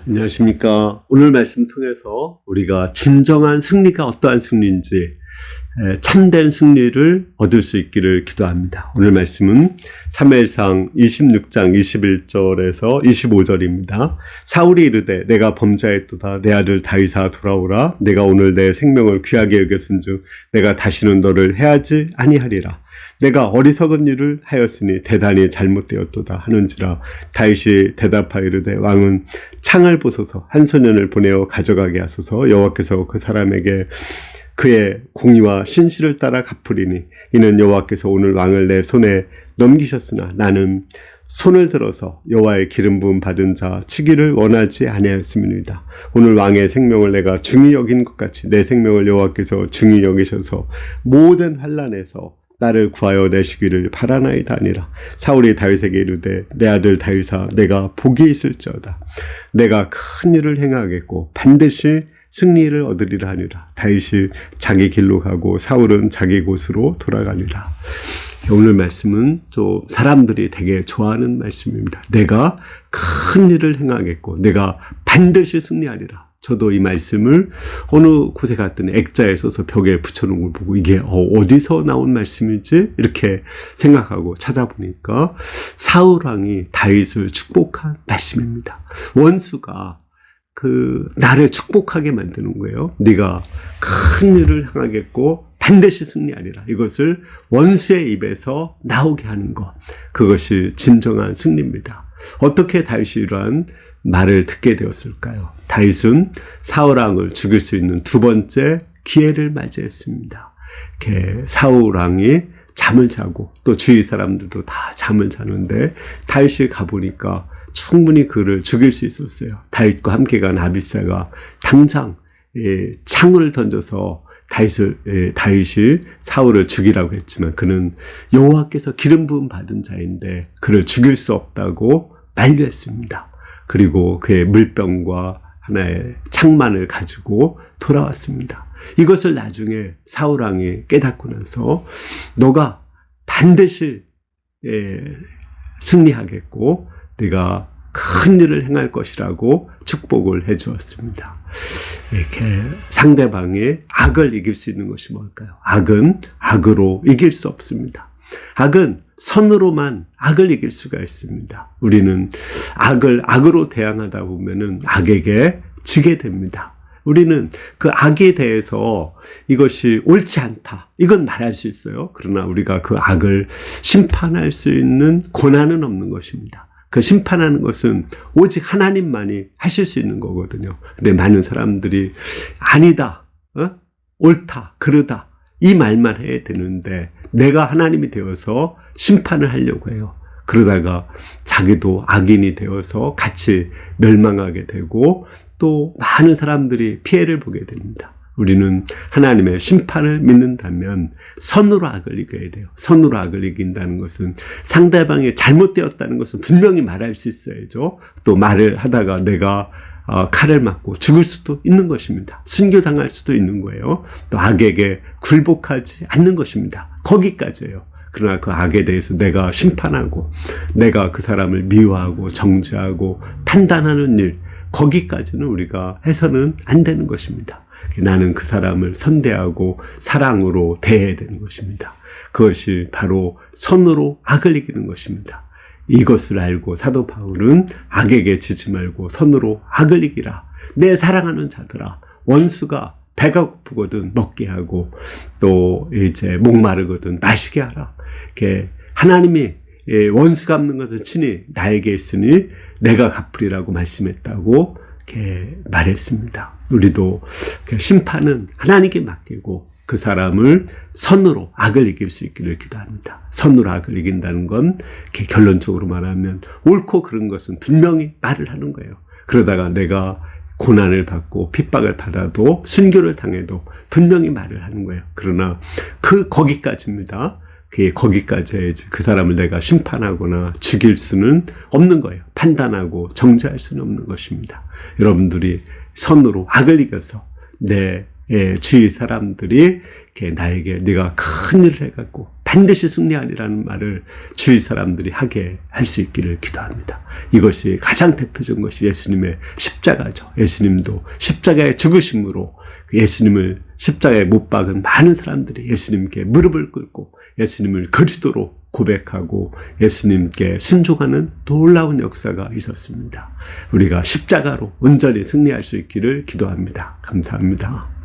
안녕하십니까. 오늘 말씀 통해서 우리가 진정한 승리가 어떠한 승리인지 참된 승리를 얻을 수 있기를 기도합니다. 오늘 말씀은 사무엘상 26장 21절에서 25절입니다. 사울이 이르되 내가 범죄하였도다. 내 아들 다윗아 돌아오라. 내가 오늘 내 생명을 귀하게 여겼은즉 내가 다시는 너를 해하지 아니하리라. 내가 어리석은 일을 하였으니 대단히 잘못되었도다 하는지라. 다윗이 대답하여 이르되 왕은 창을 보소서 한 소년을 보내어 가져가게 하소서. 여호와께서 그 사람에게 그의 공의와 신실을 따라 갚으리니 이는 여호와께서 오늘 왕을 내 손에 넘기셨으나 나는 손을 들어서 여호와의 기름 부음 받은 자 치기를 원하지 아니하였음이니이다. 오늘 왕의 생명을 내가 중히 여긴 것 같이 내 생명을 여호와께서 중히 여기셔서 모든 환난에서 나를 구하여 내시기를 바라나이다 아니라. 사울이 다윗에게 이르되 내 아들 다윗아 내가 복이 있을지어다. 내가 큰 일을 행하겠고 반드시 승리를 얻으리라 하니라. 다윗이 자기 길로 가고 사울은 자기 곳으로 돌아가니라. 오늘 말씀은 또 사람들이 되게 좋아하는 말씀입니다. 내가 큰 일을 행하겠고 내가 반드시 승리하리라. 저도 이 말씀을 어느 곳에 갔더니 액자에 써서 벽에 붙여놓은 걸 보고 이게 어디서 나온 말씀이지? 이렇게 생각하고 찾아보니까 사울왕이 다윗을 축복한 말씀입니다. 원수가 나를 축복하게 만드는 거예요. 네가 큰 일을 행하겠고 반드시 승리하리라. 이것을 원수의 입에서 나오게 하는 것. 그것이 진정한 승리입니다. 어떻게 다윗이 이러한 말을 듣게 되었을까요? 다윗은 사울왕을 죽일 수 있는 두 번째 기회를 맞이했습니다. 사울왕이 잠을 자고 또 주위 사람들도 다 잠을 자는데 다윗이 가보니까 충분히 그를 죽일 수 있었어요. 다윗과 함께 간 아비새가 당장 창을 던져서 다윗이 사울을 죽이라고 했지만 그는 여호와께서 기름 부음 받은 자인데 그를 죽일 수 없다고 만류했습니다. 그리고 그의 물병과 하나의 창만을 가지고 돌아왔습니다. 이것을 나중에 사울왕이 깨닫고 나서 너가 반드시 승리하겠고 네가 큰 일을 행할 것이라고 축복을 해 주었습니다. 이렇게 상대방의 악을 이길 수 있는 것이 뭘까요? 악은 악으로 이길 수 없습니다. 악은 선으로만 악을 이길 수가 있습니다. 우리는 악을 악으로 대항하다 보면은 악에게 지게 됩니다. 우리는 그 악에 대해서 이것이 옳지 않다. 이건 말할 수 있어요. 그러나 우리가 그 악을 심판할 수 있는 권한은 없는 것입니다. 그 심판하는 것은 오직 하나님만이 하실 수 있는 거거든요. 근데 많은 사람들이 아니다, 옳다, 그러다 이 말만 해야 되는데 내가 하나님이 되어서 심판을 하려고 해요. 그러다가 자기도 악인이 되어서 같이 멸망하게 되고 또 많은 사람들이 피해를 보게 됩니다. 우리는 하나님의 심판을 믿는다면 선으로 악을 이겨야 돼요. 선으로 악을 이긴다는 것은 상대방이 잘못되었다는 것은 분명히 말할 수 있어야죠. 또 말을 하다가 내가 칼을 맞고 죽을 수도 있는 것입니다. 순교당할 수도 있는 거예요. 또 악에게 굴복하지 않는 것입니다. 거기까지예요. 그러나 그 악에 대해서 내가 심판하고 내가 그 사람을 미워하고 정죄하고 판단하는 일, 거기까지는 우리가 해서는 안 되는 것입니다. 나는 그 사람을 선대하고 사랑으로 대해야 되는 것입니다. 그것이 바로 선으로 악을 이기는 것입니다. 이것을 알고 사도 바울은 악에게 지지 말고 선으로 악을 이기라. 내 사랑하는 자들아, 원수가 배가 고프거든 먹게 하고 또 이제 목마르거든 마시게 하라. 이렇게 하나님이 원수 갚는 것은 친히 나에게 있으니 내가 갚으리라고 말씀했다고 이렇게 말했습니다. 우리도 심판은 하나님께 맡기고 그 사람을 선으로 악을 이길 수 있기를 기도합니다. 선으로 악을 이긴다는 건 이렇게 결론적으로 말하면 옳고 그른 것은 분명히 말을 하는 거예요. 그러다가 내가 고난을 받고 핍박을 받아도 순교를 당해도 분명히 말을 하는 거예요. 그러나 거기까지입니다. 거기까지 해야지 그 사람을 내가 심판하거나 죽일 수는 없는 거예요. 판단하고 정죄할 수는 없는 것입니다. 여러분들이 선으로 악을 이겨서 내 주위 사람들이 나에게 네가 큰 일을 해갖고 반드시 승리하리라는 말을 주위 사람들이 하게 할 수 있기를 기도합니다. 이것이 가장 대표적인 것이 예수님의 십자가죠. 예수님도 십자가의 죽으심으로 예수님을 십자가에 못 박은 많은 사람들이 예수님께 무릎을 꿇고 예수님을 그리스도로 고백하고 예수님께 순종하는 놀라운 역사가 있었습니다. 우리가 십자가로 온전히 승리할 수 있기를 기도합니다. 감사합니다.